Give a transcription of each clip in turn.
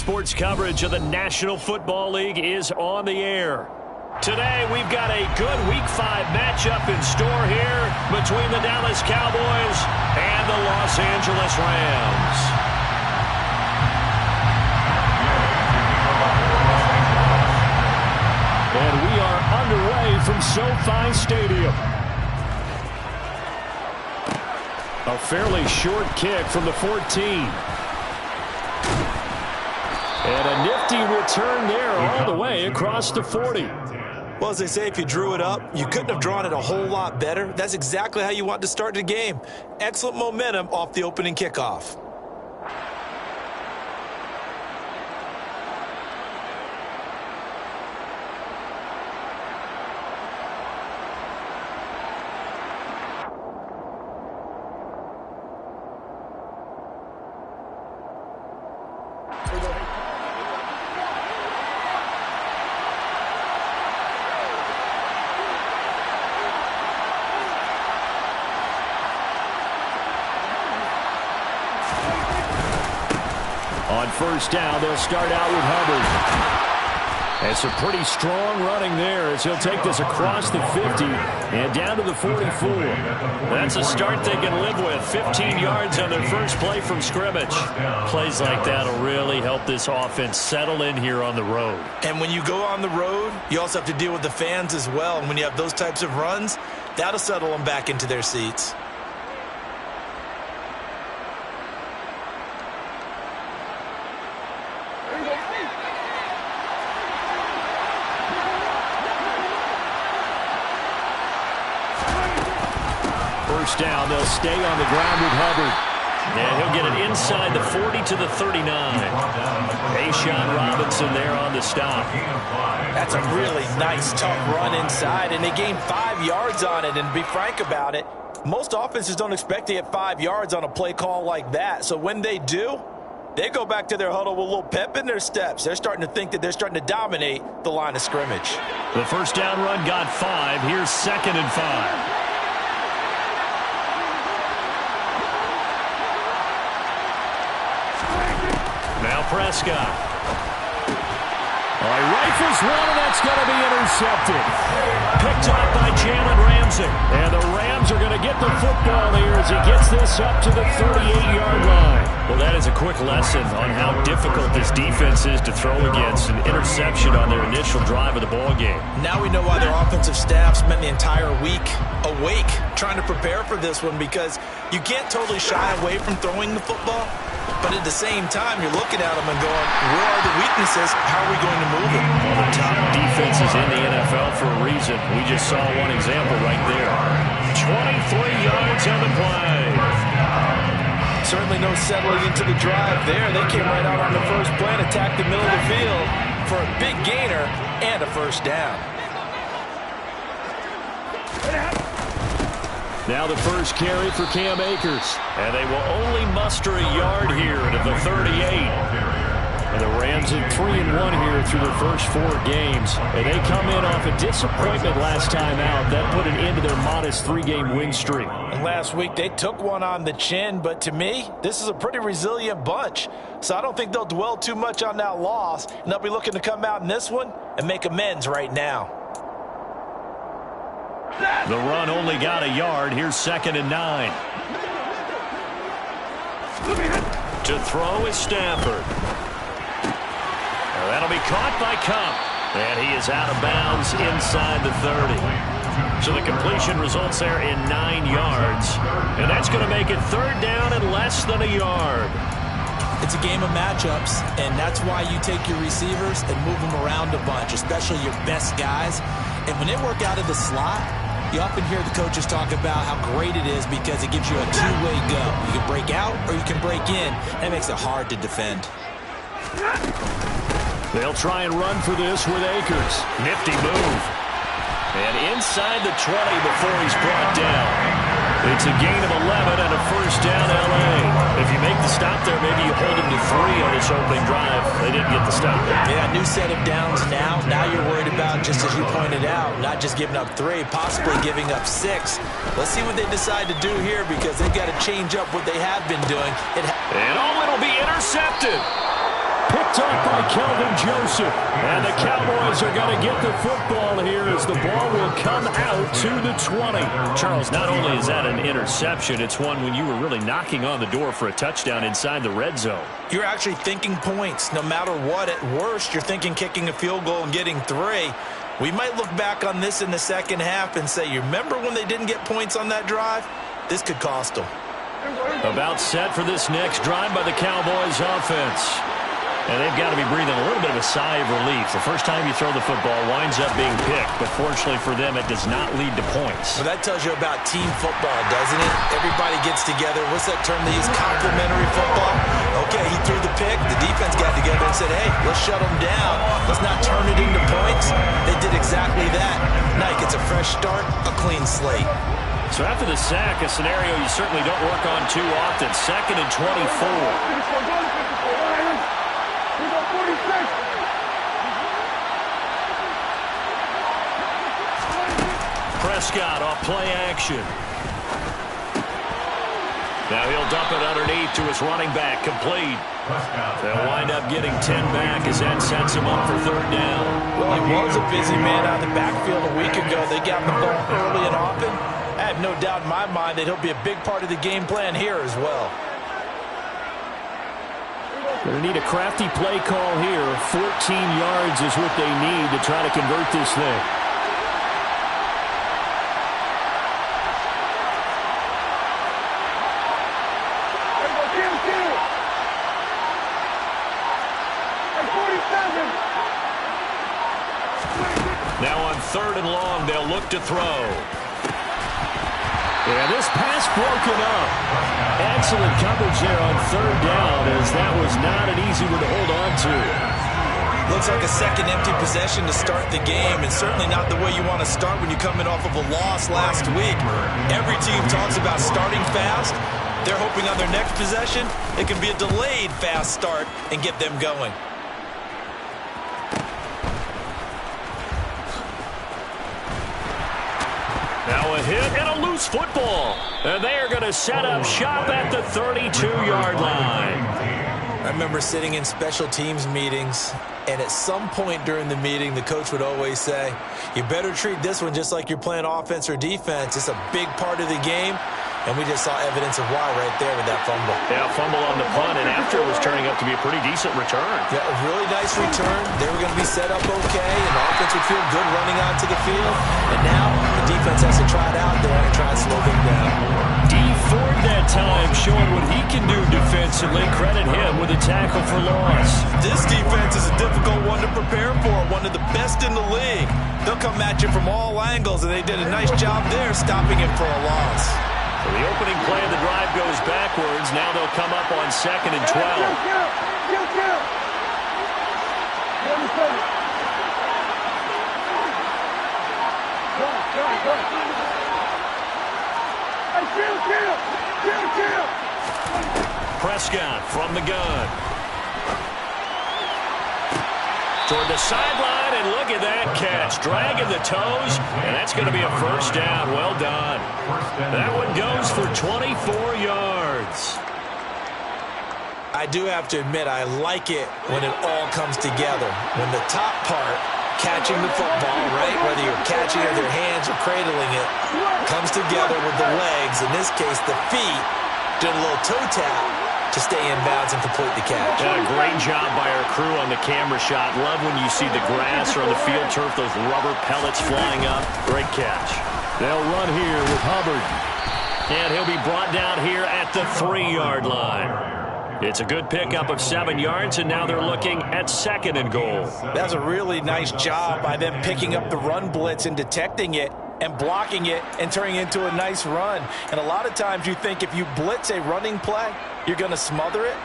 Sports coverage of the National Football League is on the air. Today, we've got a good Week 5 matchup in store here between the Dallas Cowboys and the Los Angeles Rams. And we are underway from SoFi Stadium. A fairly short kick from the 14. And a nifty return there all the way across the 40. Well, as they say, if you drew it up, you couldn't have drawn it a whole lot better. That's exactly how you want to start the game. Excellent momentum off the opening kickoff. On first down, they'll start out with Hubbard. It's a pretty strong running there as he'll take this across the 50 and down to the 44. That's a start they can live with. 15 yards on their first play from scrimmage. Plays like that will really help this offense settle in here on the road. And when you go on the road, you also have to deal with the fans as well. And when you have those types of runs, that'll settle them back into their seats. First down, they'll stay on the ground with Hubbard. And he'll get it inside the 40 to the 39. A'Shawn Robinson there on the stop. That's a really nice, tough run inside, and they gained 5 yards on it. And to be frank about it, most offenses don't expect to get 5 yards on a play call like that. So when they do, they go back to their huddle with a little pep in their steps. They're starting to think that they're starting to dominate the line of scrimmage. The first down run got 5. Here's 2nd and 5. Now Prescott. He rifles one, and that's going to be intercepted. Picked up by Jalen Ramsey. And the Rams are going to get the football here as he gets this up to the 38-yard line. Well, that is a quick lesson on how difficult this defense is to throw against. An interception on their initial drive of the ball game. Now we know why their offensive staff spent the entire week awake trying to prepare for this one, because you can't totally shy away from throwing the football. But at the same time, you're looking at them and going, where are the weaknesses? How are we going to move it? Well, the top defenses in the NFL for a reason. We just saw one example right there. 23 yards on the play. Certainly no settling into the drive there. They came right out on the first play and attacked the middle of the field for a big gainer and a first down. Now the first carry for Cam Akers. And they will only muster a yard here to the 38. And the Rams at 3-1 here through their first 4 games. And they come in off a disappointment last time out. That put an end to their modest 3-game win streak. And last week they took one on the chin, but to me, this is a pretty resilient bunch. So I don't think they'll dwell too much on that loss. And they'll be looking to come out in this one and make amends right now. The run only got a yard. Here's 2nd and 9. To throw is Stafford. Now that'll be caught by Kupp. And he is out of bounds inside the 30. So the completion results there in 9 yards. And that's going to make it 3rd down and less than a yard. It's a game of matchups, and that's why you take your receivers and move them around a bunch, especially your best guys. And when they work out of the slot, you often hear the coaches talk about how great it is because it gives you a two-way go. You can break out or you can break in. That makes it hard to defend. They'll try and run for this with Akers. Nifty move. And inside the 20 before he's brought down. It's a gain of 11 and a first down L.A. If you make the stop there, maybe you hold him to 3 on this opening drive. They didn't get the stop. Yeah, new set of downs now. Now you're worried about, just as you pointed out, not just giving up 3, possibly giving up 6. Let's see what they decide to do here, because they've got to change up what they have been doing. And it'll be intercepted. Picked up by Kelvin Joseph. And the Cowboys are going to get the football here as the ball will come out to the 20. Charles, not only is that an interception, it's one when you were really knocking on the door for a touchdown inside the red zone. You're actually thinking points. No matter what, at worst, you're thinking kicking a field goal and getting 3. We might look back on this in the second half and say, you remember when they didn't get points on that drive? This could cost them. About set for this next drive by the Cowboys offense. And they've got to be breathing a little bit of a sigh of relief. The first time you throw the football winds up being picked, but fortunately for them, it does not lead to points. Well, that tells you about team football, doesn't it? Everybody gets together. What's that term they use? Complementary football. Okay, he threw the pick. The defense got together and said, hey, let's shut them down. Let's not turn it into points. They did exactly that. Now he gets a fresh start, a clean slate. So after the sack, a scenario you certainly don't work on too often. 2nd and 24. Prescott off play action. Now he'll dump it underneath to his running back, complete. They'll wind up getting 10 back as that sets him up for 3rd down. Well, he was a busy man out of the backfield a week ago. They got the ball early and often. I have no doubt in my mind that he'll be a big part of the game plan here as well. Going to need a crafty play call here. 14 yards is what they need to try to convert this thing. Now on 3rd and long, they'll look to throw. Yeah, this pass broken up. Excellent coverage there on 3rd down, as that was not an easy one to hold on to. Looks like a second empty possession to start the game, and certainly not the way you want to start when you're coming off of a loss last week. Every team talks about starting fast. They're hoping on their next possession, it can be a delayed fast start and get them going. Now a hit and a loose football. And they are going to set up shop at the 32-yard line. I remember sitting in special teams meetings, and at some point during the meeting, the coach would always say, you better treat this one just like you're playing offense or defense. It's a big part of the game. And we just saw evidence of why right there with that fumble. Yeah, fumble on the punt, and after it was turning up to be a pretty decent return. Yeah, a really nice return. They were going to be set up okay, and the offense would feel good running onto the field. And now the defense has to try it out there and try and slow them down. Dee Ford that time showing what he can do defensively. Credit him with a tackle for loss. This defense is a difficult one to prepare for, one of the best in the league. They'll come at you from all angles, and they did a nice job there stopping him for a loss. So the opening play of the drive goes backwards. Now they'll come up on 2nd and 12. Prescott from the gun. Toward the sideline, and look at that catch. Dragging the toes, and that's going to be a 1st down. Well done. That one goes for 24 yards. I do have to admit, I like it when it all comes together. When the top part, catching the football, right, whether you're catching it with your hands or cradling it, comes together with the legs, in this case the feet, doing a little toe tap to stay in bounds and complete the catch. Yeah, great job by our crew on the camera shot. Love when you see the grass or on the field turf, those rubber pellets flying up. Great catch. They'll run here with Hubbard. And he'll be brought down here at the 3-yard line. It's a good pickup of 7 yards, and now they're looking at 2nd and goal. That's a really nice job by them picking up the run blitz and detecting it and blocking it and turning it into a nice run. And a lot of times you think if you blitz a running play, you're going to smother it.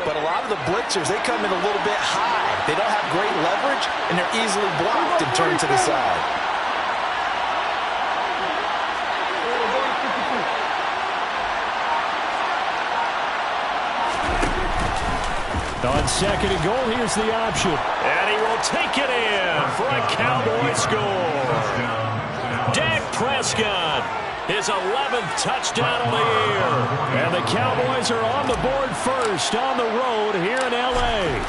But a lot of the blitzers, they come in a little bit high. They don't have great leverage, and they're easily blocked and turned to the side. On 2nd and goal, here's the option. And he will take it in for a Cowboy score. Dak Prescott, his 11th touchdown of the year. And the Cowboys are on the board first on the road here in L.A.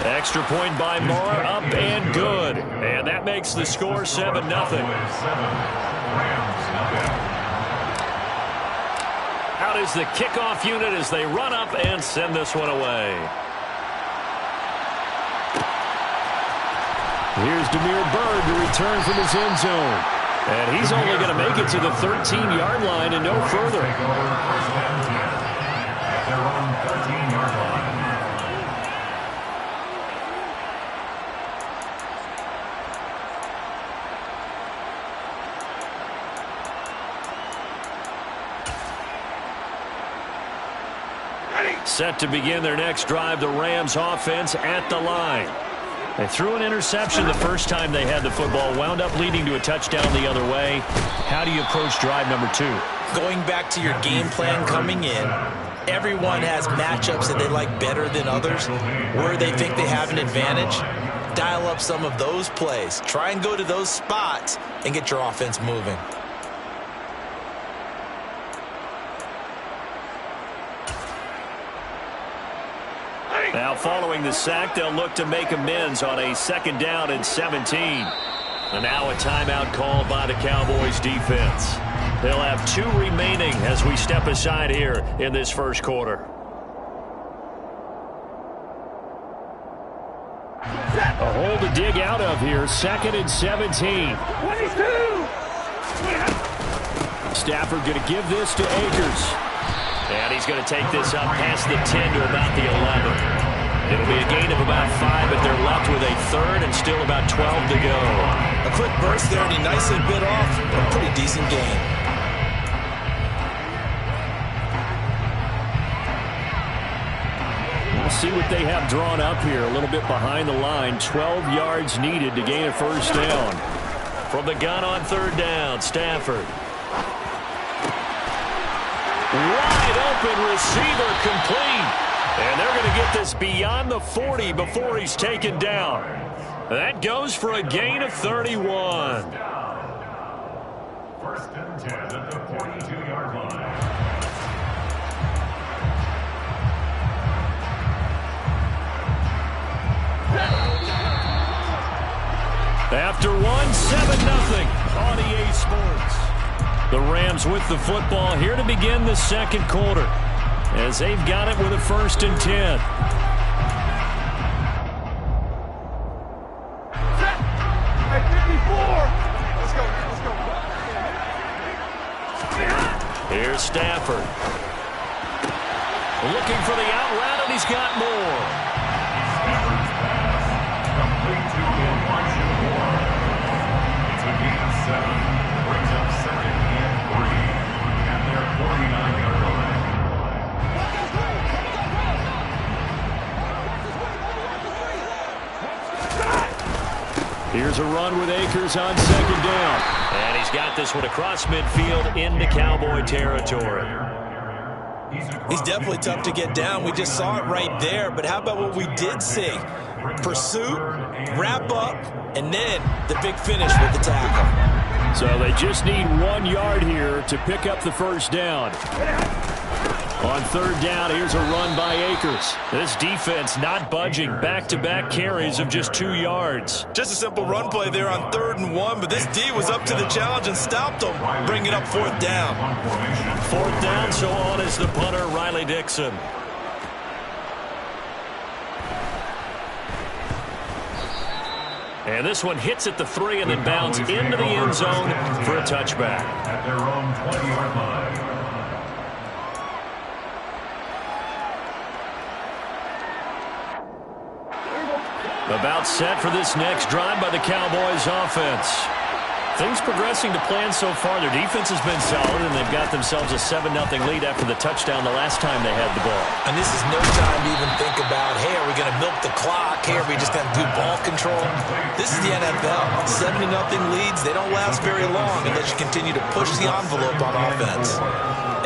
Extra point by Marr, up and good. And that makes the score 7-0. Out is the kickoff unit as they run up and send this one away. Here's Damiere Byrd to return from his end zone. And he's only going to make it to the 13-yard line and no further. Set to begin their next drive, the Rams offense at the line. They threw an interception the first time they had the football, wound up leading to a touchdown the other way. How do you approach drive number 2? Going back to your game plan coming in, everyone has matchups that they like better than others, where they think they have an advantage. Dial up some of those plays. Try and go to those spots and get your offense moving. Now following the sack, they'll look to make amends on a 2nd down and 17. And now a timeout called by the Cowboys defense. They'll have 2 remaining as we step aside here in this first quarter. A hole to dig out of here, 2nd and 17. 22. Stafford going to give this to Akers. And he's going to take this up past the 10 to about the 11. It'll be a gain of about 5, but they're left with a 3rd and still about 12 to go. A quick burst there, and he nicely bit off a pretty decent gain. We'll see what they have drawn up here. A little bit behind the line. 12 yards needed to gain a first down. From the gun on 3rd down, Stafford. Wide open receiver, complete. And they're going to get this beyond the 40 before he's taken down. That goes for a gain of 31. 1st and 10 at the 42-yard line. After 7-0 on EA Sports. The Rams with the football here to begin the 2nd quarter, as they've got it with a 1st and 10. Hey, 54. Let's go. Here's Stafford. Looking for the out route, and he's got more. Stafford's pass complete to Elijah Moore. It's a gain of 7. Brings up 2nd and 3 at their 49-yard line. Here's a run with Akers on 2nd down. And he's got this one across midfield into Cowboy territory. He's definitely tough to get down. We just saw it right there. But how about what we did see? Pursuit, wrap up, and then the big finish with the tackle. So they just need 1 yard here to pick up the first down. On 3rd down, here's a run by Akers. This defense not budging. Back-to-back carries of just 2 yards. Just a simple run play there on 3rd and 1, but this D was up to the challenge and stopped them, bringing up 4th down. 4th down, so on is the punter, Riley Dixon. And this one hits at the 3 and then bounds into the end zone for a touchback. At their own 20-yard line. About set for this next drive by the Cowboys offense. Things progressing to plan so far. Their defense has been solid, and they've got themselves a 7-0 lead after the touchdown the last time they had the ball. And this is no time to even think about, hey, are we going to milk the clock? Hey, are we just going to do ball control? This is the NFL. 7-0 leads, they don't last very long unless you continue to push the envelope on offense.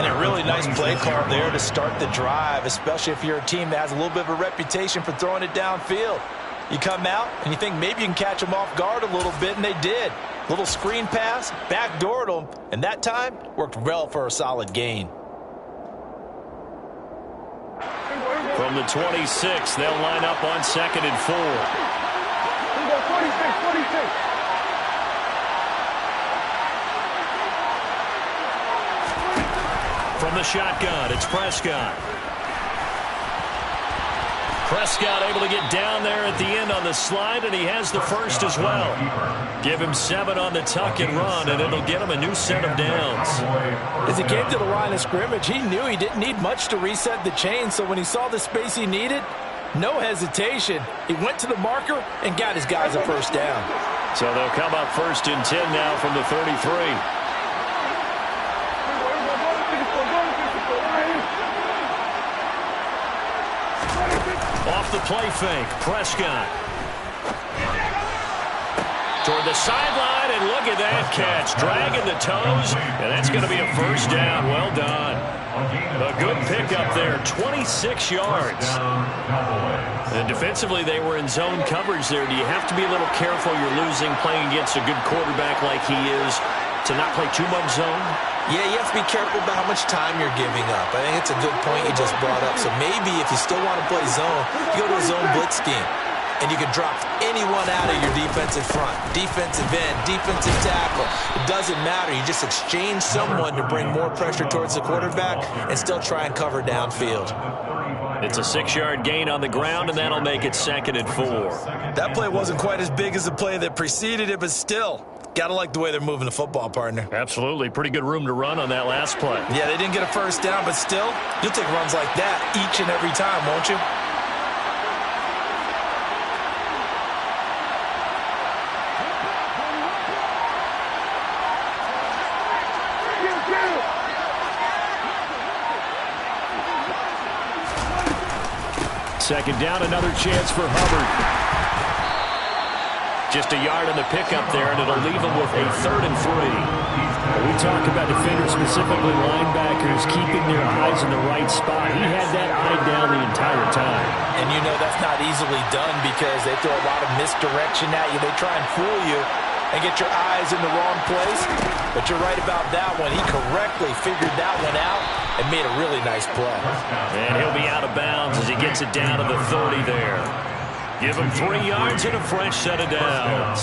And a really nice play call there to start the drive, especially if you're a team that has a little bit of a reputation for throwing it downfield. You come out and you think maybe you can catch them off guard a little bit, and they did. Little screen pass, backdoored them, and that time worked well for a solid gain. From From the 26, they'll line up on 2nd and 4. 46. From the shotgun, it's Prescott. Prescott able to get down there at the end on the slide, and he has the first as well. Give him 7 on the tuck and run, and it'll get him a new set of downs. As he came to the line of scrimmage, he knew he didn't need much to reset the chain, so when he saw the space he needed, no hesitation. He went to the marker and got his guys a first down. So they'll come up 1st and 10 now from the 33. Off the play fake, Prescott. Toward the sideline, and look at that catch. Dragging the toes, and that's going to be a first down. Well done. A good pickup there, 26 yards. And defensively, they were in zone coverage there. Do you have to be a little careful? You're losing playing against a good quarterback like he is to not play too much zone? Yeah, you have to be careful about how much time you're giving up. I think it's a good point you just brought up. So maybe if you still want to play zone, you go to a zone blitz scheme. And you can drop anyone out of your defensive front. Defensive end, defensive tackle. It doesn't matter. You just exchange someone to bring more pressure towards the quarterback and still try and cover downfield. It's a 6-yard gain on the ground, and that'll make it 2nd and 4. That play wasn't quite as big as the play that preceded it, but still, gotta like the way they're moving the football, partner. Absolutely. Pretty good room to run on that last play. Yeah, they didn't get a first down, but still, you'll take runs like that each and every time, won't you? Second down, another chance for Hubbard. Just a yard on the pickup there, and it'll leave him with a 3rd and 3. We talk about defenders, specifically linebackers, keeping their eyes in the right spot. He had that eye down the entire time. And you know that's not easily done because they throw a lot of misdirection at you. They try and fool you and get your eyes in the wrong place. But you're right about that one. He correctly figured that one out and made a really nice play. And he'll be out of bounds as he gets it down to the 30 there. Give him 3 yards and a fresh set of downs.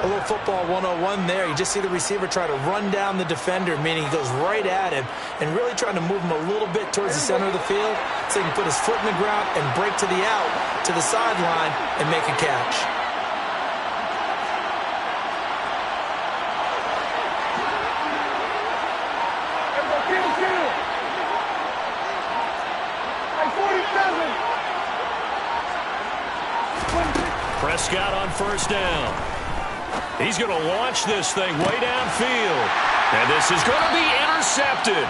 A little football 101 there. You just see the receiver try to run down the defender, meaning he goes right at him and really trying to move him a little bit towards the center of the field so he can put his foot in the ground and break to the out, to the sideline, and make a catch. Prescott on first down. He's going to launch this thing way downfield. And this is going to be intercepted.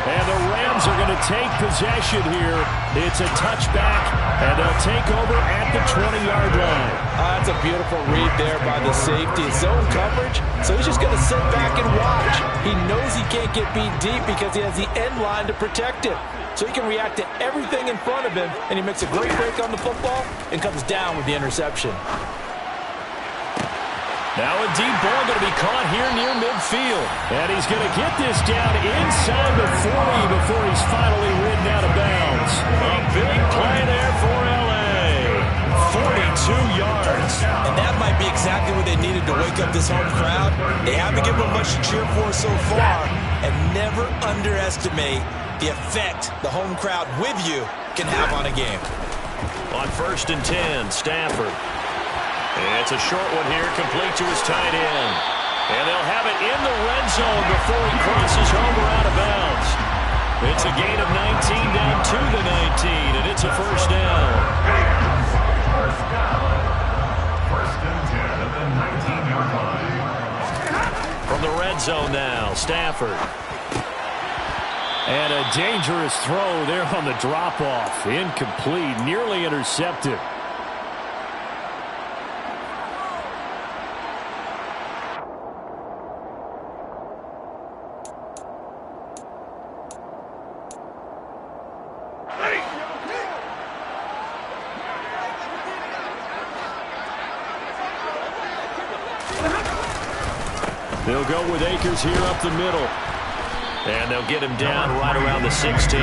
And the Rams are going to take possession here. It's a touchback, and they'll take over at the 20-yard line. That's a beautiful read there by the safety. It's zone coverage, so he's just going to sit back and watch. He knows he can't get beat deep because he has the end line to protect it. So he can react to everything in front of him, and he makes a great break on the football and comes down with the interception. Now a deep ball going to be caught here near midfield. And he's going to get this down inside the 40 before he's finally ridden out of bounds. A big play there for L.A. 42 yards. And that might be exactly what they needed to wake up this home crowd. They haven't given them much to cheer for so far. And never underestimate the effect the home crowd with you can have on a game. On 1st and 10, Stafford. It's a short one here, complete to his tight end. And they'll have it in the red zone before he crosses over out of bounds. It's a gain of 19 down to the 19, and it's a first down. First down. 1st and 10 at the 19-yard line. From the red zone now, Stafford. And a dangerous throw there on the drop-off. Incomplete, nearly intercepted. They'll go with Akers here up the middle. And they'll get him down right around the 16.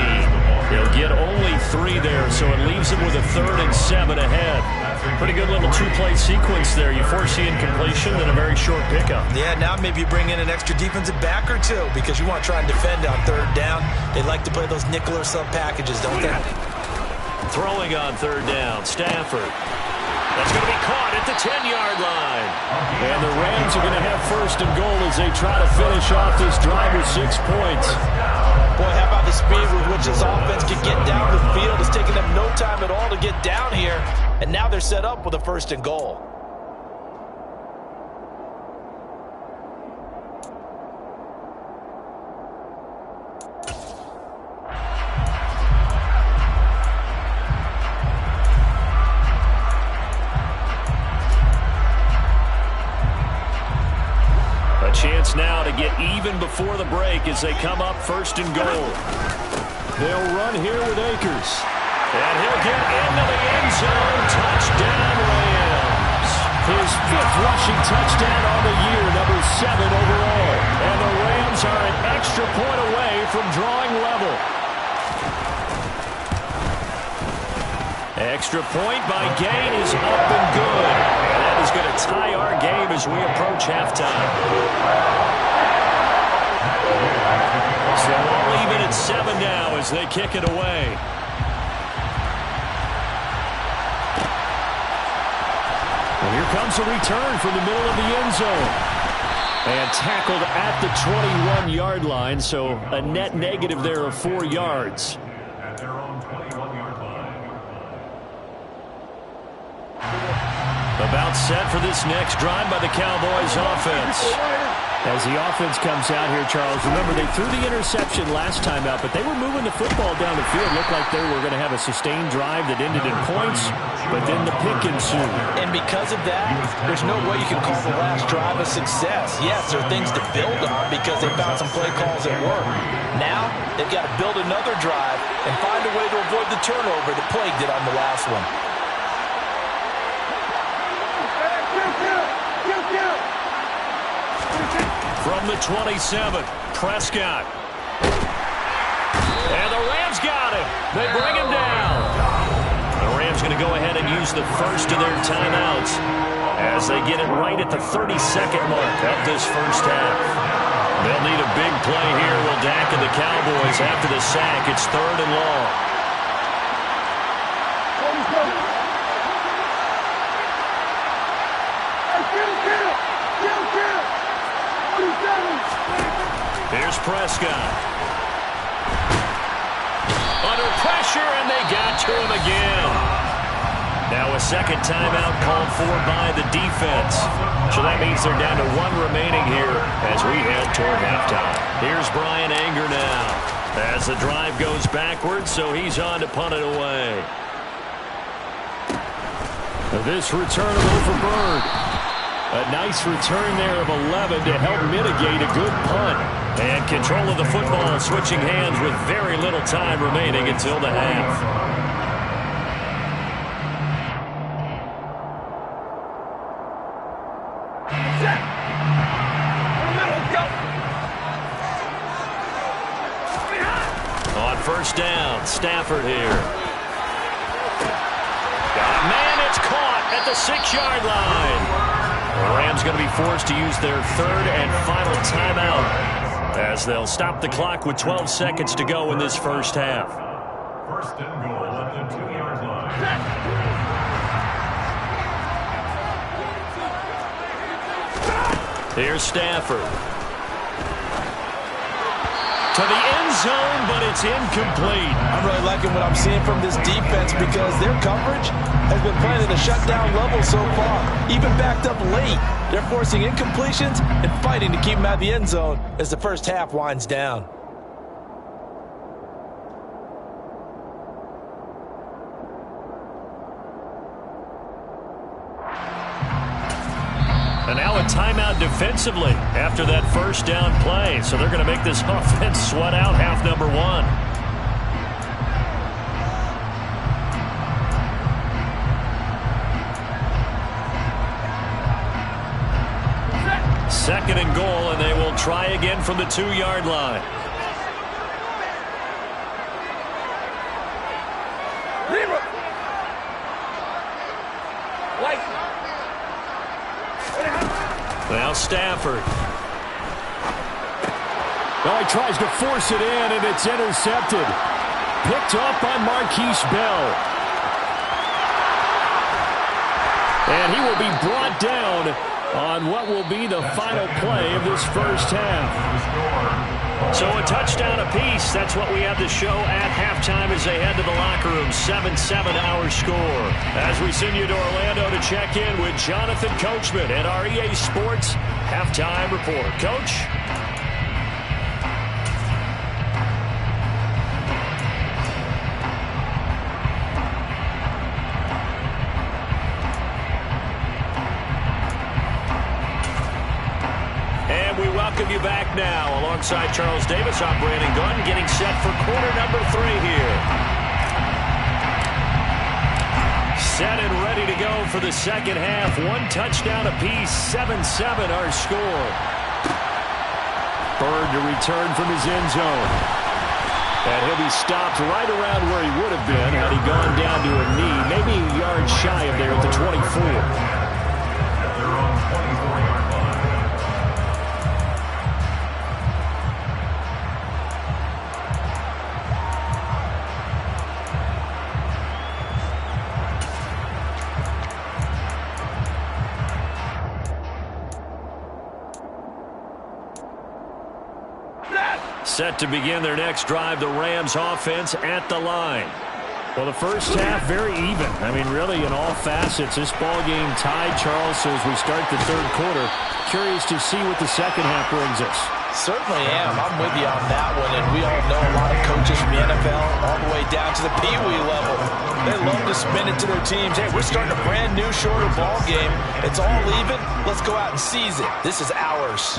He'll get only 3 there, so it leaves him with a 3rd and 7 ahead. Pretty good little 2-play sequence there. You force the incompletion, then a very short pickup. Yeah, now maybe you bring in an extra defensive back or 2 because you want to try and defend on 3rd down. They like to play those nickel or sub packages, don't they? Throwing on 3rd down, Stafford. That's going to be caught at the 10-yard line. And the Rams are going to have 1st and goal as they try to finish off this drive with 6 points. Boy, how about the speed with which this offense can get down the field? It's taken them no time at all to get down here. And now they're set up with a 1st and goal. Chance now to get even before the break as they come up 1st and goal. They'll run here with Akers. And he'll get into the end zone. Touchdown, Rams. His 5th rushing touchdown on the year, number 7 overall. And the Rams are an extra point away from drawing level. Extra point by Gain is up and good. And that is going to tie our game as we approach halftime. So we'll leave it at 7 now as they kick it away. Well, here comes a return from the middle of the end zone. And tackled at the 21-yard line, so a net negative there of 4 yards. At their own 21-yard line. About set for this next drive by the Cowboys offense. As the offense comes out here, Charles, remember they threw the interception last time out, but they were moving the football down the field. Looked like they were going to have a sustained drive that ended in points, but then the pick ensued. And because of that, there's no way you can call the last drive a success. Yes, there are things to build on because they found some play calls that work. Now, they've got to build another drive and find a way to avoid the turnover that plagued it on the last one. From the 27, Prescott. And the Rams got him. They bring him down. The Rams going to go ahead and use the first of their timeouts as they get it right at the 32nd mark of this first half. They'll need a big play here. Will Dak and the Cowboys after the sack. It's 3rd and long. Here's Prescott. Under pressure, and they got to him again. Now a second timeout called for by the defense. So that means they're down to 1 remaining here as we head toward halftime. Here's Brian Anger now as the drive goes backwards, so he's on to punt it away. This return over Bird. A nice return there of 11 to help mitigate a good punt. And control of the football switching hands with very little time remaining until the half. On 1st down, Stafford here. Got a man, it's caught at the 6-yard line. The Rams going to be forced to use their 3rd and final timeout as they'll stop the clock with 12 seconds to go in this first half. 1st and goal at the 2-yard line. Here's Stafford. To the end zone, but it's incomplete. I'm really liking what I'm seeing from this defense because their coverage has been playing at a shutdown level so far. Even backed up late, they're forcing incompletions and fighting to keep them out of the end zone as the first half winds down. And now a timeout defensively after that 1st down play. So they're going to make this offense sweat out half number 1. 2nd and goal, and they will try again from the 2-yard line. Now Stafford. Well, he tries to force it in, and it's intercepted. Picked off by Marquise Bell. And he will be brought down on what will be the final play of this first half. So a touchdown apiece. That's what we have to show at halftime as they head to the locker room. 7-7 our score. As we send you to Orlando to check in with Jonathan Coachman at our EA Sports Halftime Report. Coach? Welcome you back now alongside Charles Davis. I'm Brandon Gunn getting set for quarter number 3 here. Set and ready to go for the second half. 1 touchdown apiece, 7-7 our score. Bird to return from his end zone. And he'll be stopped right around where he would have been had he gone down to a knee, maybe a yard shy of there at the 24. They're on 24-yard line. Set to begin their next drive, the Rams offense at the line. Well, the first half, very even. I mean, really, in all facets, this ball game tied, Charles. So as we start the third quarter, curious to see what the second half brings us. Certainly am. I'm with you on that one. And we all know a lot of coaches from the NFL all the way down to the Pee Wee level. They love to spin it to their teams. Hey, we're starting a brand new, shorter ball game. It's all even. Let's go out and seize it. This is ours.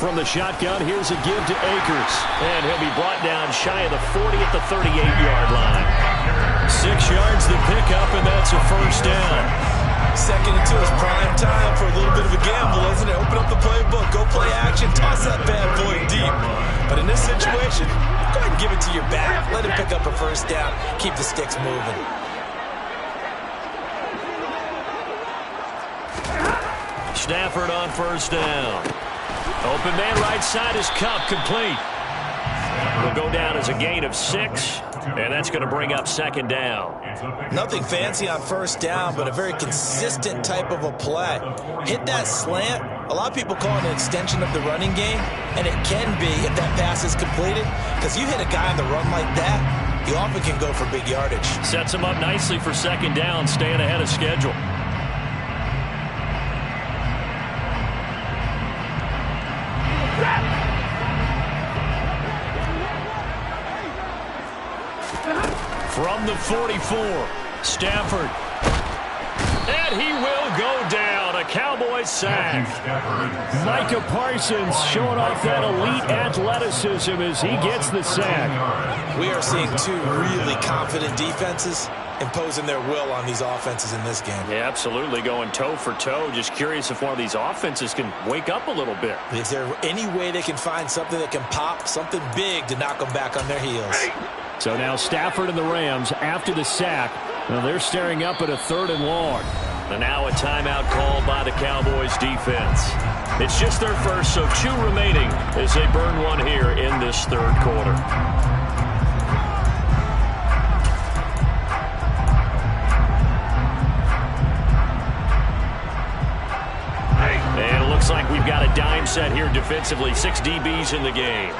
From the shotgun, here's a give to Akers. And he'll be brought down shy of the 40 at the 38-yard line. 6 yards to pick up, and that's a first down. Second and 2 is prime time for a little bit of a gamble, isn't it? Open up the playbook, go play action, toss that bad boy deep. But in this situation, go ahead and give it to your back. Let him pick up a first down. Keep the sticks moving. Stafford on first down. Open man right side is Kupp, complete. Will go down as a gain of 6, and that's going to bring up second down. Nothing fancy on first down, but a very consistent type of a play. Hit that slant. A lot of people call it an extension of the running game, and it can be if that pass is completed, because you hit a guy on the run like that, you often can go for big yardage. Sets him up nicely for second down, staying ahead of schedule. From the 44, Stafford. And he will go down. A Cowboys sack. Micah Parsons showing off that elite athleticism as he gets the sack. We are seeing 2 really confident defenses imposing their will on these offenses in this game. Yeah, absolutely, going toe for toe. Just curious if one of these offenses can wake up a little bit. Is there any way they can find something that can pop, something big to knock them back on their heels? So now Stafford and the Rams, after the sack, they're staring up at a 3rd and long. And now a timeout called by the Cowboys defense. It's just their first, so 2 remaining as they burn one here in this third quarter. And it looks like we've got a dime set here defensively. 6 DBs in the game.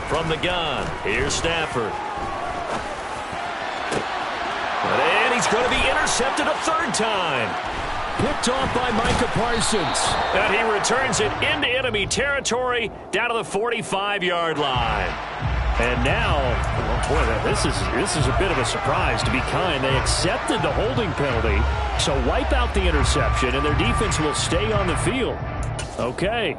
From the gun, here's Stafford. And he's going to be intercepted a 3rd time. Picked off by Micah Parsons. And he returns it into enemy territory down to the 45-yard line. And now, oh boy, this is a bit of a surprise, to be kind. They accepted the holding penalty, so wipe out the interception, and their defense will stay on the field. Okay.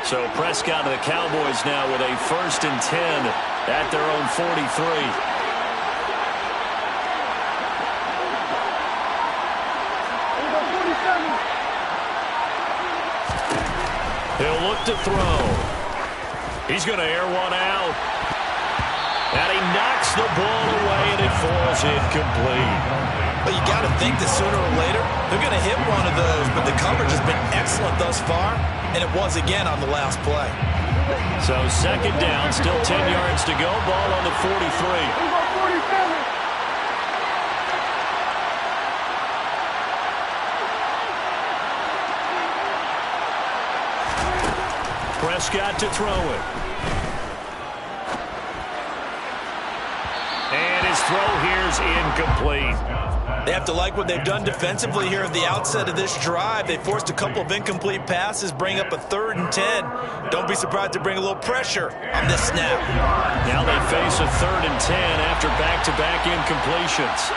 So Prescott and the Cowboys now with a 1st and 10 at their own 43. He'll look to throw. He's going to air one out. And he knocks the ball away, and it falls incomplete. But you got to think that sooner or later, they're going to hit one of those. But the coverage has been excellent thus far, and it was again on the last play. So 2nd down, still 10 yards to go. Ball on the 43. Prescott to throw it. And his throw here's incomplete. They have to like what they've done defensively here at the outset of this drive. They forced a couple of incomplete passes, bring up a 3rd and 10. Don't be surprised to bring a little pressure on this snap. Now they face a 3rd and 10 after back-to-back incompletions.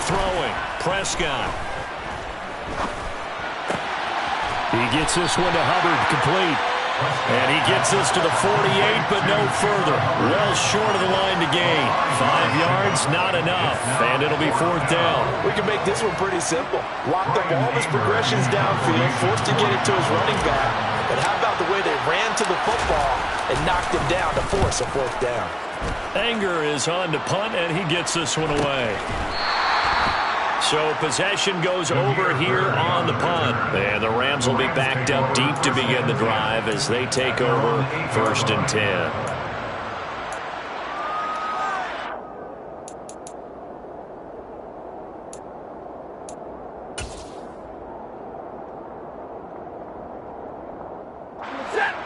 Throwing, Prescott. He gets this one to Hubbard, complete. And he gets this to the 48, but no further. Well short of the line to gain. 5 yards, not enough. And it'll be 4th down. We can make this one pretty simple. Lock up all of his progressions downfield, forced to get it to his running back. But how about the way they ran to the football and knocked him down to force a 4th down? Anger is on to punt, and he gets this one away. So possession goes over here on the punt. And the Rams will be backed up deep to begin the drive as they take over 1st and 10.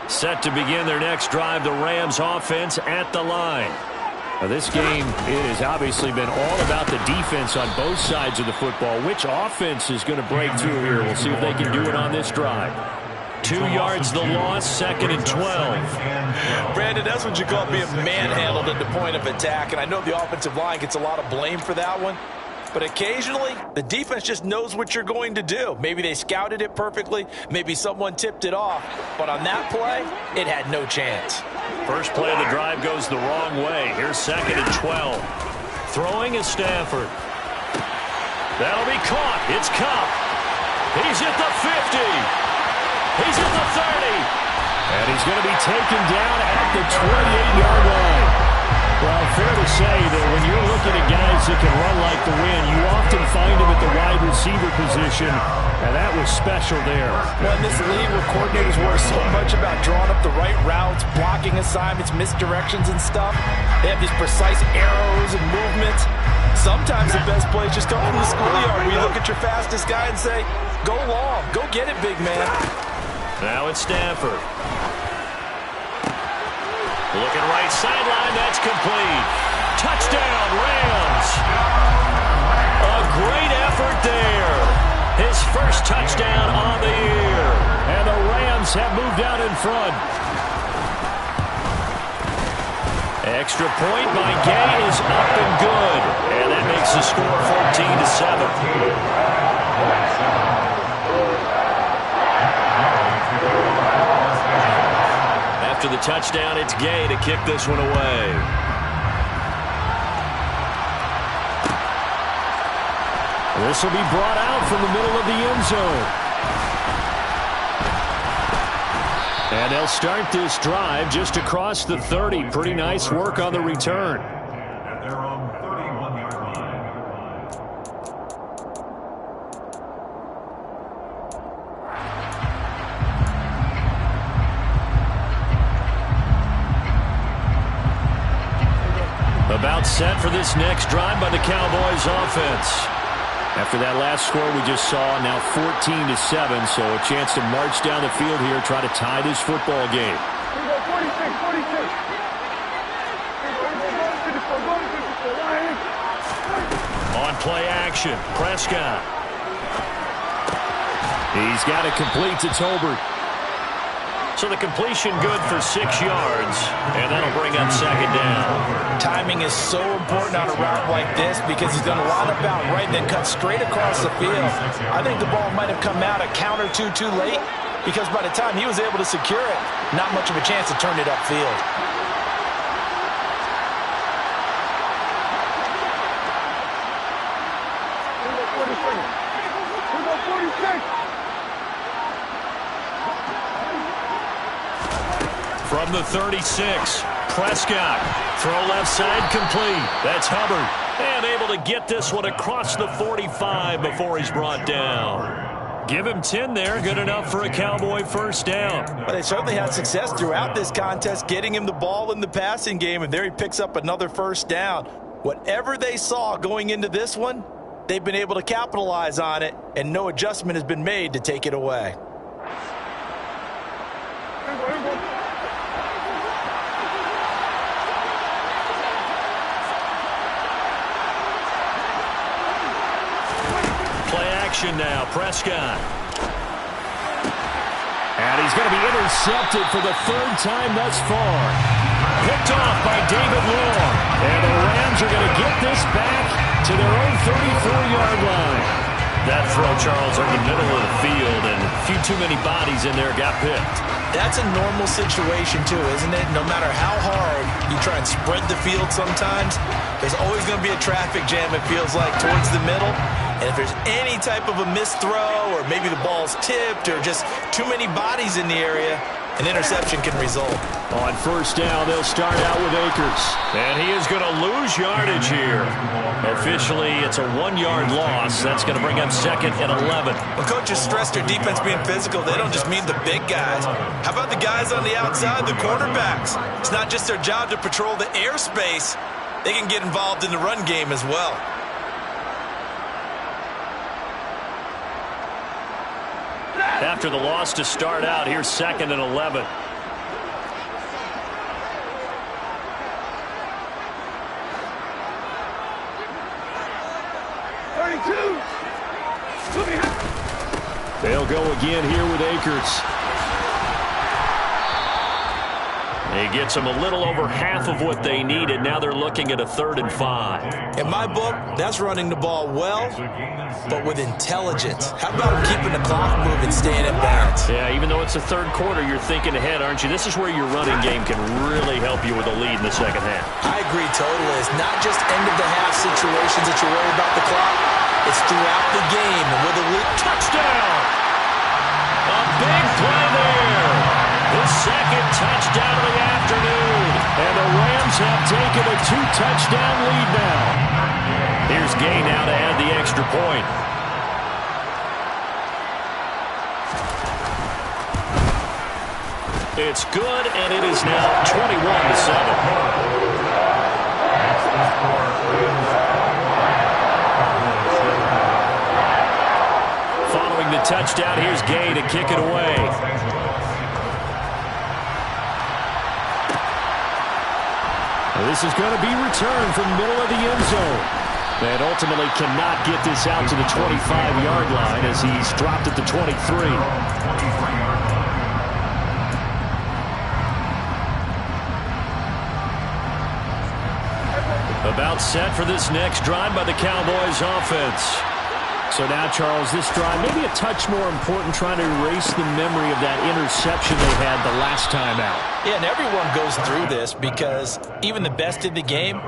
Set to begin their next drive, the Rams offense at the line. Now this game, it has obviously been all about the defense on both sides of the football. Which offense is going to break through here? We'll see if they can do it on this drive. 2 yards the loss, 2nd and 12. Brandon, that's what you call being manhandled at the point of attack. And I know the offensive line gets a lot of blame for that one. But occasionally, the defense just knows what you're going to do. Maybe they scouted it perfectly. Maybe someone tipped it off. But on that play, it had no chance. First play of the drive goes the wrong way. Here's 2nd and 12. Throwing is Stafford. That'll be caught. It's Kupp. He's at the 50. He's at the 30. And he's going to be taken down at the 28-yard line. Well, fair to say that when you're looking at guys that can run like the wind, you often find them at the wide receiver position, and that was special there. Well, in this league where coordinators worry so much about drawing up the right routes, blocking assignments, misdirections and stuff, they have these precise arrows and movements. Sometimes the best play is just come from the schoolyard where you look at your fastest guy and say, go long, go get it, big man. Now it's Stafford. Looking right sideline, that's complete. Touchdown, Rams. A great effort there. His first touchdown on the year. And the Rams have moved out in front. Extra point by Gay is up and good. And that makes the score 14-7. After the touchdown, it's Gay to kick this one away. This will be brought out from the middle of the end zone. And they'll start this drive just across the 30. Pretty nice work on the return. At their own 31-yard line. About set for this next drive by the Cowboys offense. After that last score we just saw, now 14-7, so a chance to march down the field here, try to tie this football game. On play action, Prescott. He's got it complete to Tolbert. So the completion good for 6 yards, and that'll bring up second down. Timing is so important on a route like this because he's going to line up out right and then cut straight across the field. I think the ball might have come out a count or two too late because by the time he was able to secure it, not much of a chance to turn it upfield. From the 36, Prescott. Throw left side complete. That's Hubbard. And able to get this one across the 45 before he's brought down. Give him 10 there. Good enough for a Cowboy first down. But they certainly had success throughout this contest, getting him the ball in the passing game, and there he picks up another first down. Whatever they saw going into this one, they've been able to capitalize on it, and no adjustment has been made to take it away. Play action now, Prescott. And he's going to be intercepted for the 3rd time thus far. Picked off by David Long. And the Rams are going to get this back to their own 34-yard line. That throw, Charles, in the middle of the field, and a few too many bodies in there got picked. That's a normal situation, too, isn't it? No matter how hard you try and spread the field sometimes, there's always going to be a traffic jam, it feels like, towards the middle. And if there's any type of a missed throw or maybe the ball's tipped or just too many bodies in the area, an interception can result. On first down, they'll start out with Akers. And he is going to lose yardage here. Officially, it's a 1-yard loss. That's going to bring up 2nd and 11. When coaches stress their defense being physical, they don't just mean the big guys. How about the guys on the outside, the quarterbacks? It's not just their job to patrol the airspace. They can get involved in the run game as well. After the loss to start out, here's 2nd and 11. They'll go again here with Akers. He gets them a little over half of what they needed. Now they're looking at a 3rd and 5. In my book, that's running the ball well, but with intelligence. How about keeping the clock moving, staying in balance? Yeah, even though it's the 3rd quarter, you're thinking ahead, aren't you? This is where your running game can really help you with a lead in the 2nd half. I agree totally. It's not just end-of-the-half situations that you worry about the clock. It's throughout the game. And with a lead, touchdown! A big play there. The 2nd touchdown of the afternoon. And the Rams have taken a 2-touchdown lead now. Here's Gay now to add the extra point. It's good, and it is now 21-7. Following the touchdown, here's Gay to kick it away. This is going to be returned from the middle of the end zone. And ultimately cannot get this out to the 25-yard line as he's dropped at the 23. About set for this next drive by the Cowboys offense. So now, Charles, this drive maybe a touch more important, trying to erase the memory of that interception they had the last time out. Yeah, and everyone goes through this because even the best in the game,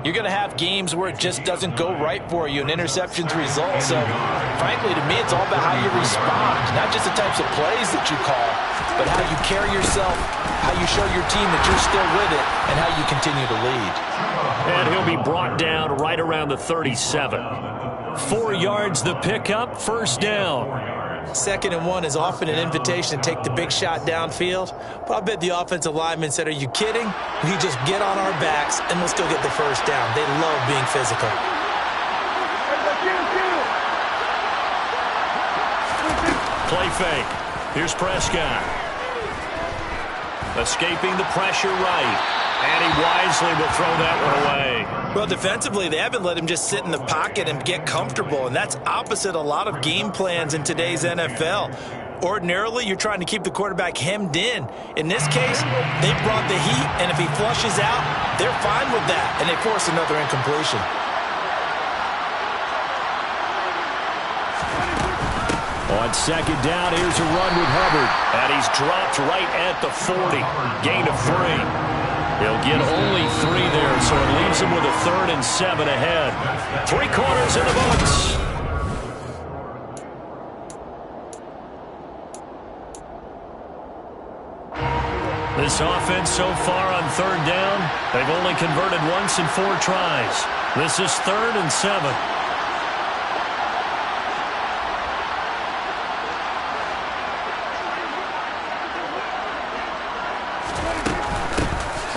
you're going to have games where it just doesn't go right for you and interceptions result. So, frankly, to me, it's all about how you respond, not just the types of plays that you call, but how you carry yourself, how you show your team that you're still with it, and how you continue to lead. And he'll be brought down right around the 37. 4 yards the pickup, first down. 2nd and 1 is often an invitation to take the big shot downfield. But I bet the offensive lineman said, are you kidding? We just get on our backs and we'll still get the first down. They love being physical. Play fake. Here's Prescott. Escaping the pressure right. And he wisely will throw that one away. Well, defensively, they haven't let him just sit in the pocket and get comfortable, and that's opposite a lot of game plans in today's NFL. Ordinarily, you're trying to keep the quarterback hemmed in. In this case, they brought the heat, and if he flushes out, they're fine with that, and they force another incompletion. On second down, here's a run with Hubbard. And he's dropped right at the 40. Gain of 3. He'll get only 3 there, so it leaves him with a 3rd and 7 ahead. 3 quarters in the books. This offense so far on 3rd down, they've only converted once in 4 tries. This is 3rd and 7.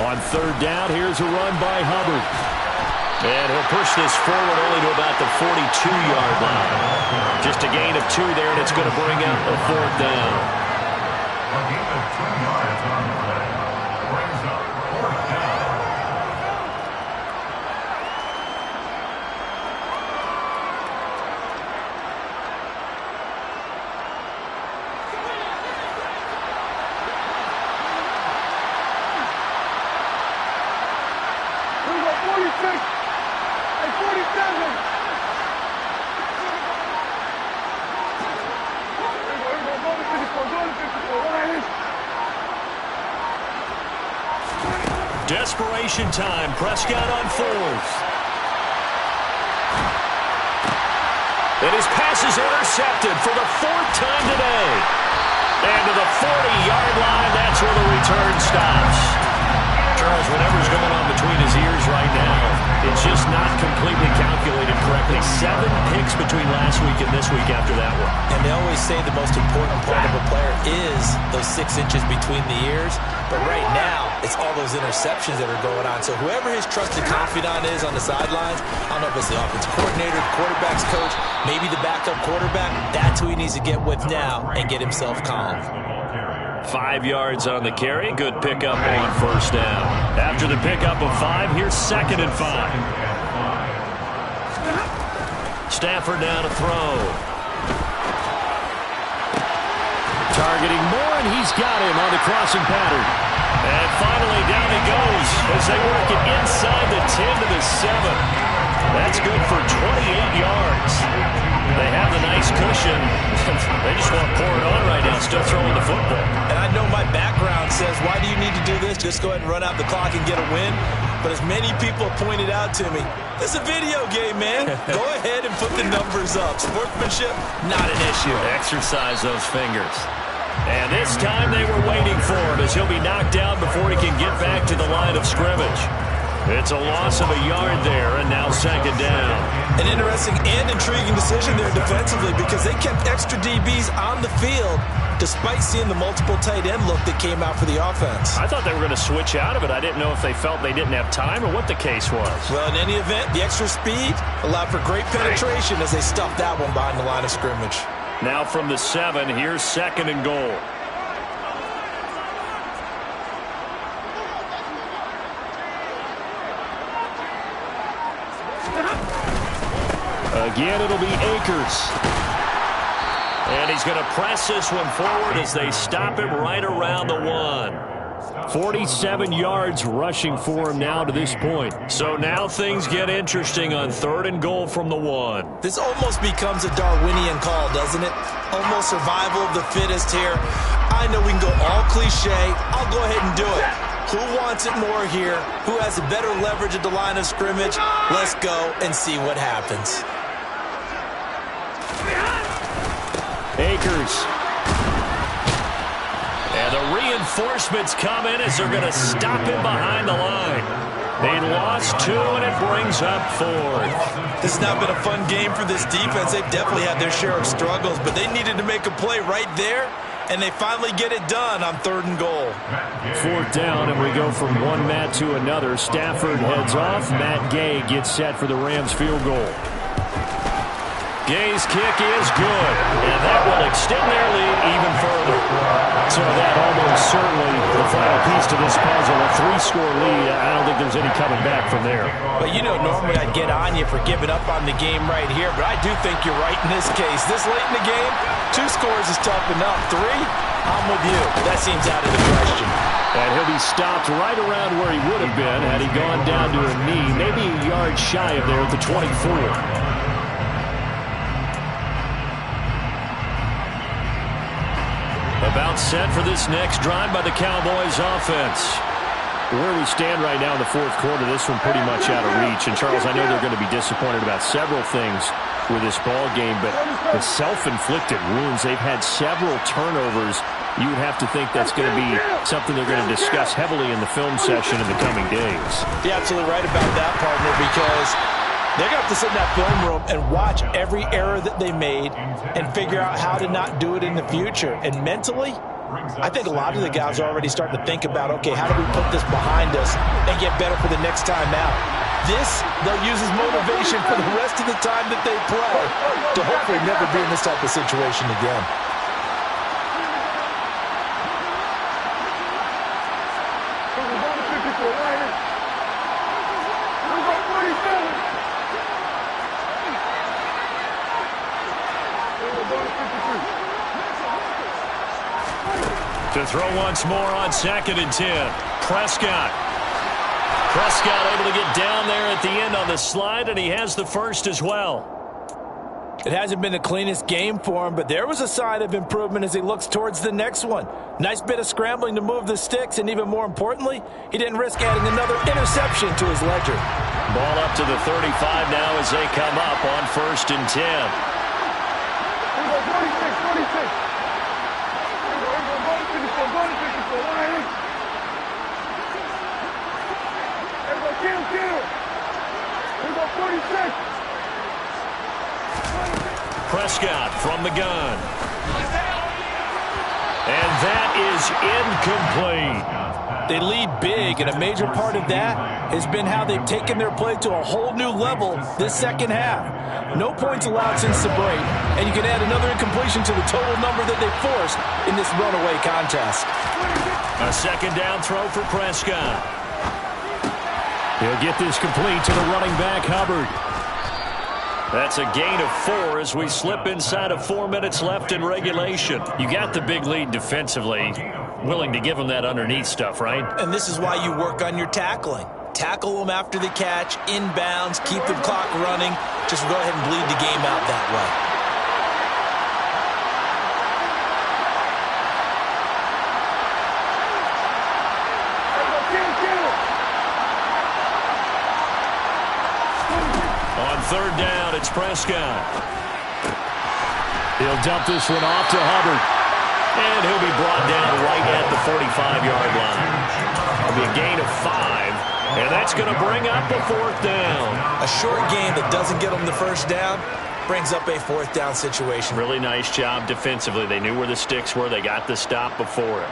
On 3rd down, here's a run by Hubbard. And he'll push this forward only to about the 42-yard line. Just a gain of 2 there, and it's going to bring up a 4th down. A gain of 2 yards on the play. Brings up 4th down. Desperation time. Prescott on 4th. And his pass is intercepted for the 4th time today. And to the 40-yard line, that's where the return stops. Charles, whatever's going on between his ears right now, it's just not completely calculated correctly. 7 picks between last week and this week after that one. And they always say the most important part of a player is those 6 inches between the ears. But right now, it's all those interceptions that are going on. So whoever his trusted confidant is on the sidelines, I don't know if it's the offensive coordinator, the quarterback's coach, maybe the backup quarterback, that's who he needs to get with now and get himself calm. 5 yards on the carry. Good pickup on 1st down. After the pickup of 5, here's 2nd and 5. Stafford now to throw. Targeting Moore, and he's got him on the crossing pattern. And finally down he goes as they work it inside the 10 to the 7. That's good for 28 yards. They have the nice cushion. They just want to pour it on right now, still throwing the football. And I know my background says, why do you need to do this? Just go ahead and run out the clock and get a win. But as many people have pointed out to me, this is a video game, man. Go ahead and put the numbers up. Sportsmanship, not an issue. Exercise those fingers. And this time they were waiting for him as he'll be knocked down before he can get back to the line of scrimmage. It's a loss of a yard there, and now 2nd down. An interesting and intriguing decision there defensively because they kept extra DBs on the field despite seeing the multiple tight end look that came out for the offense. I thought they were going to switch out of it. I didn't know if they felt they didn't have time or what the case was. Well, in any event, the extra speed allowed for great penetration as they stuffed that one behind the line of scrimmage. Now from the 7, here's 2nd and goal. Again, it'll be Akers. And he's going to press this one forward as they stop him right around the 1. 47 yards rushing for him now to this point. So now things get interesting on 3rd and goal from the 1. This almost becomes a Darwinian call, doesn't it? Almost survival of the fittest here. I know we can go all cliche. I'll go ahead and do it. Who wants it more here? Who has a better leverage at the line of scrimmage? Let's go and see what happens. Akers. And the reinforcements come in as they're going to stop him behind the line. They lost 2, and it brings up 4th. This has not been a fun game for this defense. They've definitely had their share of struggles, but they needed to make a play right there, and they finally get it done on 3rd and goal. 4th down, and we go from one Matt to another. Stafford heads off. Matt Gay gets set for the Rams field goal. Gay's kick is good, and that will extend their lead even further. So that almost certainly the final piece to this puzzle. A 3-score lead. I don't think there's any coming back from there. But you know, normally I'd get on you for giving up on the game right here, but I do think you're right in this case. This late in the game, 2 scores is tough enough. 3, I'm with you. That seems out of the question. And he'll be stopped right around where he would have been had he gone down to a knee, maybe a yard shy of there at the 24. About set for this next drive by the Cowboys offense. Where we stand right now in the fourth quarter, this one pretty much out of reach. And, Charles, I know they're going to be disappointed about several things with this ball game, but the self-inflicted wounds, they've had several turnovers. You would have to think that's going to be something they're going to discuss heavily in the film session in the coming days. You're absolutely right about that, partner, because they're going to have to sit in that film room and watch every error that they made and figure out how to not do it in the future. And mentally, I think a lot of the guys are already starting to think about, okay, how do we put this behind us and get better for the next time out? This, they'll use as motivation for the rest of the time that they play to hopefully never be in this type of situation again. To throw once more on 2nd and 10. Prescott able to get down there at the end on the slide, and he has the first as well. It hasn't been the cleanest game for him, but there was a sign of improvement as he looks towards the next one. Nice bit of scrambling to move the sticks, and even more importantly, he didn't risk adding another interception to his ledger. Ball up to the 35 now as they come up on 1st and 10. Prescott from the gun. And that is incomplete. They lead big, and a major part of that has been how they've taken their play to a whole new level this second half. No points allowed since the break, and you can add another incompletion to the total number that they forced in this runaway contest. A 2nd down throw for Prescott. He'll get this complete to the running back, Hubbard. That's a gain of 4 as we slip inside of 4 minutes left in regulation. You got the big lead defensively. Willing to give them that underneath stuff, right? And this is why you work on your tackling. Tackle them after the catch, inbounds, keep the clock running. Just go ahead and bleed the game out that way. On 3rd down, it's Prescott. He'll dump this one off to Hubbard. And he'll be brought down right at the 45-yard line. It'll be a gain of 5, and that's going to bring up a 4th down. A short gain that doesn't get them the 1st down brings up a 4th down situation. Really nice job defensively. They knew where the sticks were. They got the stop before it.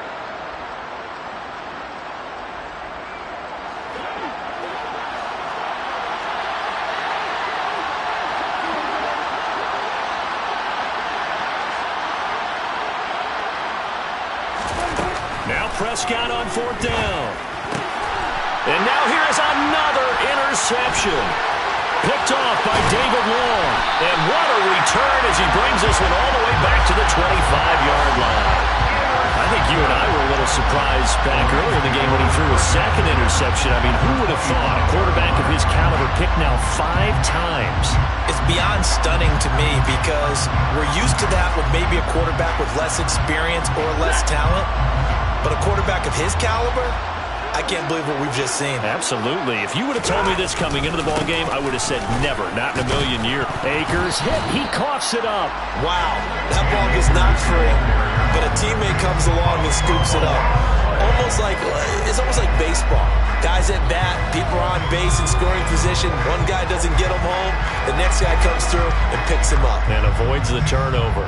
Prescott on 4th down. And now here's another interception. Picked off by David Long. And what a return as he brings this one all the way back to the 25-yard line. I think you and I were a little surprised back earlier in the game when he threw a 2nd interception. I mean, who would have thought a quarterback of his caliber picked now 5 times? It's beyond stunning to me because we're used to that with maybe a quarterback with less experience or less talent. But a quarterback of his caliber, I can't believe what we've just seen. Absolutely. If you would have told me this coming into the ball game, I would have said never, not in a million years. Akers hit. He coughs it up. Wow. That ball gets knocked free, but a teammate comes along and scoops it up. It's almost like baseball. Guys at bat, people are on base in scoring position. One guy doesn't get him home. The next guy comes through and picks him up. And avoids the turnover.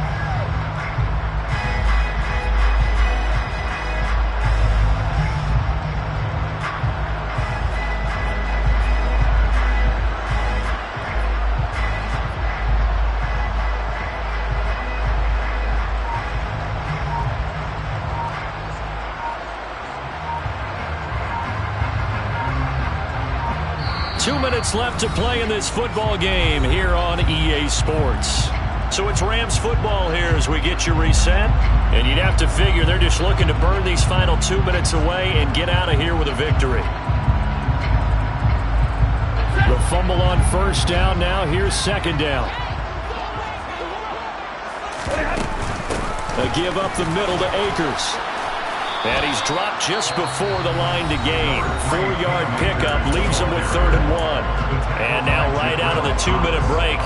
minutes left to play in this football game here on EA Sports. So it's Rams football here as we get you reset. And you'd have to figure they're just looking to burn these final 2 minutes away and get out of here with a victory. The fumble on first down now. Here's second down. A give up the middle to Akers. And he's dropped just before the line to gain. 4-yard pickup leaves him with 3rd and 1. And now right out of the 2-minute break,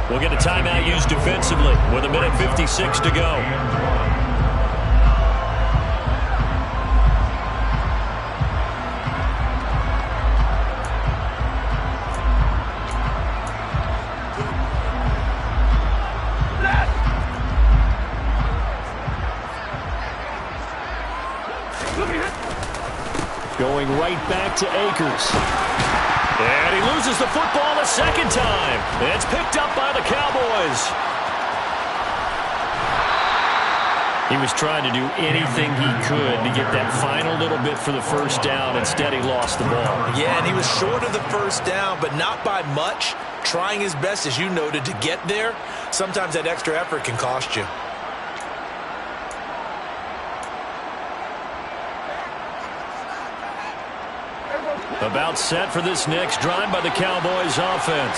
we'll get a timeout used defensively with 1:56 to go. Going right back to Akers. And he loses the football a second time. It's picked up by the Cowboys. He was trying to do anything he could to get that final little bit for the first down. Instead, he lost the ball. Yeah, and he was short of the first down, but not by much. Trying his best, as you noted, to get there. Sometimes that extra effort can cost you. About set for this next drive by the Cowboys offense.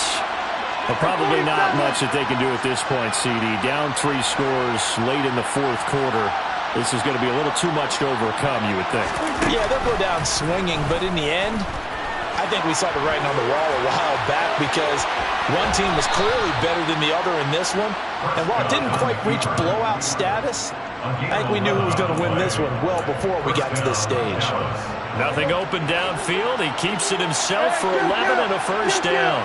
Well, probably not much that they can do at this point, CD. Down 3 scores late in the 4th quarter. This is going to be a little too much to overcome, you would think. Yeah, they'll go down swinging, but in the end, I think we saw the writing on the wall a while back because one team was clearly better than the other in this one. And while it didn't quite reach blowout status, I think we knew who was going to win this one well before we got to this stage. Nothing open downfield. He keeps it himself for 11 and a first down.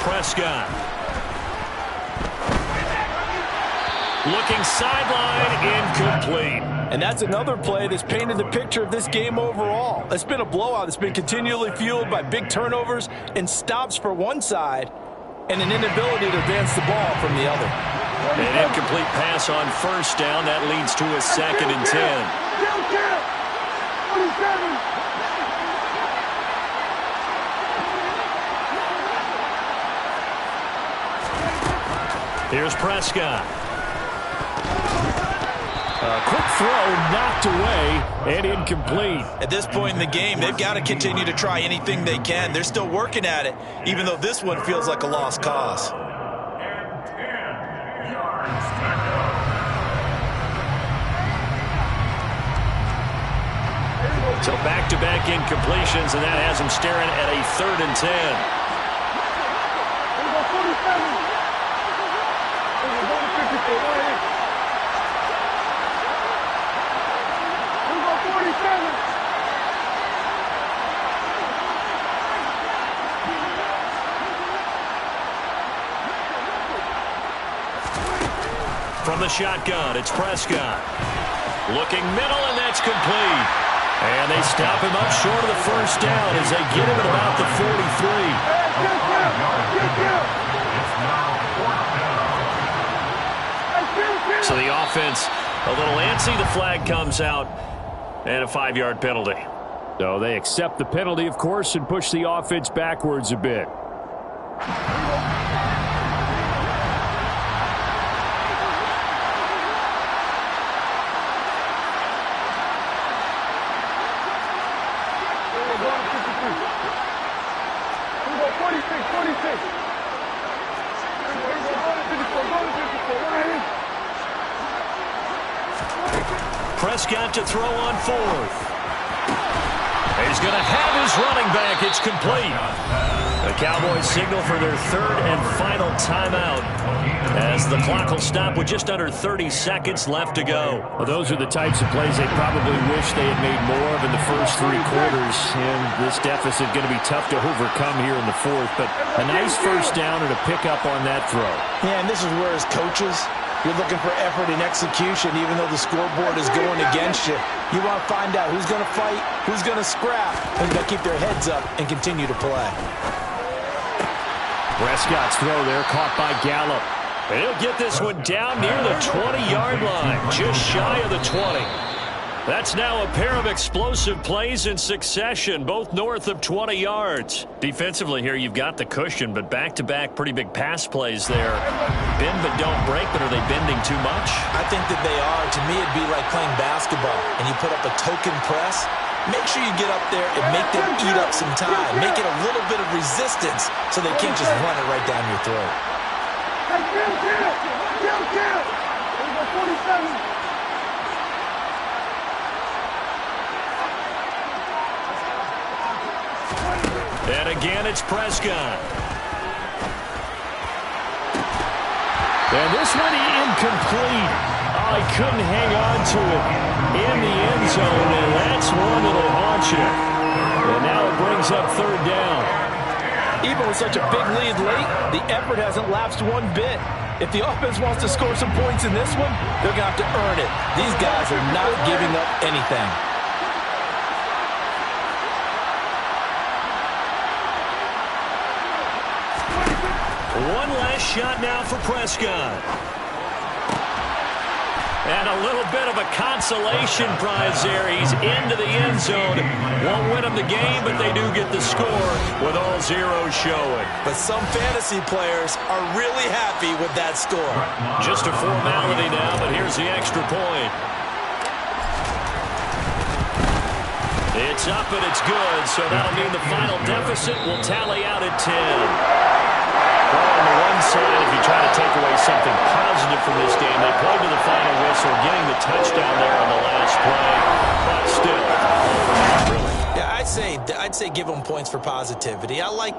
Prescott. Looking sideline, incomplete. And that's another play that's painted the picture of this game overall. It's been a blowout. It's been continually fueled by big turnovers and stops for one side and an inability to advance the ball from the other. An incomplete pass on first down. That leads to a 2nd and 10. Here's Prescott. A quick throw knocked away and incomplete. At this point in the game, they've got to continue to try anything they can. They're still working at it, even though this one feels like a lost cause. So back-to-back incompletions, and that has him staring at a 3rd and 10. From the shotgun, it's Prescott. Looking middle, and that's complete. And they stop him up short of the first down as they get him at about the 43. So the offense a little antsy. The flag comes out and a 5-yard penalty. So they accept the penalty, of course, and push the offense backwards a bit. Prescott to throw on 4th. He's going to have his running back. It's complete. The Cowboys signal for their 3rd and final timeout as the clock will stop with just under 30 seconds left to go. Well, those are the types of plays they probably wish they had made more of in the first 3 quarters. And this deficit going to be tough to overcome here in the 4th. But a nice first down and a pickup on that throw. Yeah, and this is where as coaches, you're looking for effort and execution, even though the scoreboard is going against you. You want to find out who's going to fight, who's going to scrap, who's going to keep their heads up and continue to play. Prescott's throw there caught by Gallup. And he'll get this one down near the 20-yard line, just shy of the 20. That's now a pair of explosive plays in succession, both north of 20 yards. Defensively here, you've got the cushion, but back-to-back pretty big pass plays there. Bend but don't break, but are they bending too much? I think that they are. To me, it'd be like playing basketball, and you put up a token press. Make sure you get up there and make them eat up some time. Make it a little bit of resistance so they can't just run it right down your throat. And again, it's Prescott. And this one incomplete. Oh, he couldn't hang on to it in the end zone, and that's one that'll haunt you. And now it brings up third down. Even with such a big lead late, the effort hasn't lapsed one bit. If the offense wants to score some points in this one, they're going to have to earn it. These guys are not giving up anything. One last shot now for Prescott. And a little bit of a consolation prize there. He's into the end zone. Won't win them the game, but they do get the score with all zeros showing. But some fantasy players are really happy with that score. Just a formality now, but here's the extra point. It's up and it's good, so that'll mean the final deficit will tally out at 10. Well, on the one side, if you try to take away something positive from this game, they played to the final whistle, getting the touchdown there on the last play. But still, really. Yeah, I'd say give them points for positivity. I like that.